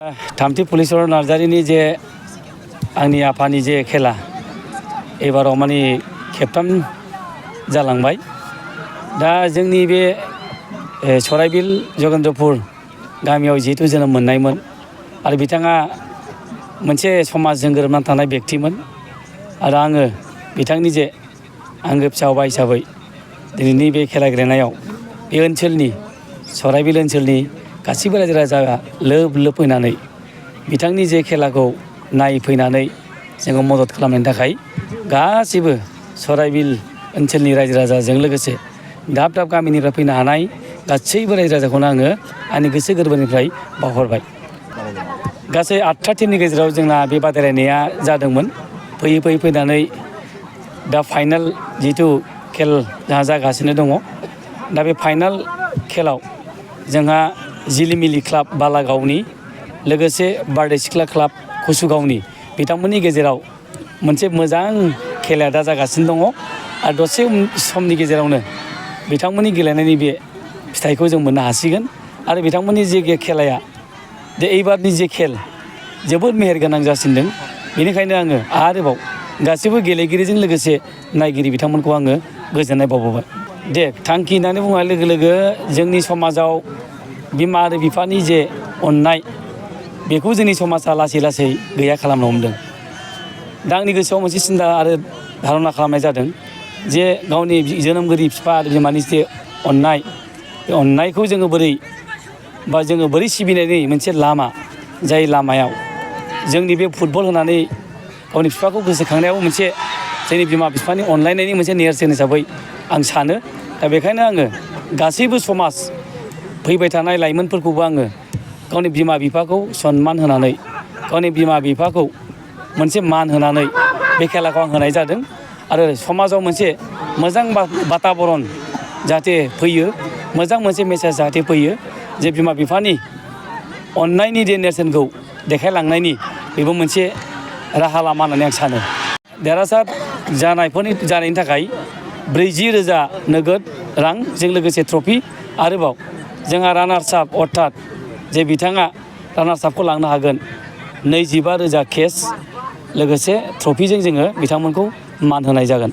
थामथि पुलिसर नार्जारिनि जे आंनि आफानि जे खेला एबाराव माने खेबथाम जालांबाय। दा जोंनि बे सराइबिल जगेन्द्रपुर गामियाव जिहेतु जोनोम मोननायमोन आरो बिथाङा मोनसे समाजजों गोरोबनानै थानाय बेक्तिमोन आरो आङो बिथांनि जे आंगो फिसा हौवा हिसाबै दिनैनि बे खेला गेलेनायाव बे ओनसोलनि सराइबिल ओनसोलनि गासिबो रायजो राजाया लोब लोब फैनानै बिथांनि जे खेलाखौ नायफैनानै जोङो मदद खालामनायनि थाखाय गासिबो सराइबिल ओनसोलनि रायजो राजाजों लोगोसे दाब दाब गामिनिफ्राय फैनो हानाय गासैबो रायजो राजाखौनो आङो आंनि गोसो गोरबोनिफ्राय बावहरबाय। गासै 8था टिमनि गेजेराव जोंना बे बादायलायनाया जादोंमोन। फैयै फैयै फैनानै दा फाइनाल जिथु खेल जोंहा जागासिनो दङ। दा बे फाइनाल खेलाव जोंहा जिलिमिलि क्लाब बालागावनि लोगोसे बारदै सिख्ला क्लाब कसुगावनि बिथांमोननि गेजेराव मोनसे मोजां खेलाया दा जागासिनो दङ आरो दसे समनि गेजेरावनो बिथांमोननि गेलेनायनि बे फिथाइखौ जों मोननो हासिगोन आरो बिथांमोननि जे खेलाया जे एबारनि जे खेल जोबोद मेहेरगोनां जासिनदों। बेनिखायनो आङो आरोबाव गासैबो गेलेगिरिजों लोगोसे नायगिरि बिथांमोनखौ आङो गोजोननाय बावबाय। दे थांखि होननानै बुंनाय लोगो लोगो जोंनि समाजाव बिमा आरो बिफानि जे अननाय बेखौ जोंनि समाजा लासै लासै गैया खालामनो हमदों। दा आंनि गोसोआव मोनसे सिन्था आरो धारना खालामनाय जादों जे गावनि जोनोमगिरि बिफा आरो बिमानि जे अननाय बे अननायखौ जोङो बोरै सिबिनायनि मोनसे लामा, जाय लामायाव जोंनि बे फुटबल होनानै गावनि बिफाखौ गोसोखांनायाव मोनसे जोंनि बिमा बिफानि अनलायनायनि मोनसे नेरसोन हिसाबै आं सानो। दा बेखायनो आङो गासैबो समाज फैबाय थानाय लाइमोनफोरखौबो आङो गावनि बिमा बिफाखौ सनमान होनानै गावनि बिमा बिफाखौ मोनसे मान होनानै बे खेलाखौ आं होनाय जादों आरो समाजाव मोनसे मोजां बाताबरन जाहाथे फैयो, मोजां मोनसे मेसेज जाहाथे फैयो जे बिमा बिफानि अननायनि जे नेरसोनखौ देखायलांनायनि बेबो मोनसे राहा लामा होननानै आं सानो। देरहासार जानायनि थाखाय 40,000 नोगोद रांजों लोगोसे ट्रफि आरोबाव जोंहा रानार्स आप अर्थात जे बिथाङा रानार्स आपखौ लांनो हागोन 25,000 केस लोगोसे ट्रफिजों जोङो बिथांमोनखौ मान होनाय जागोन।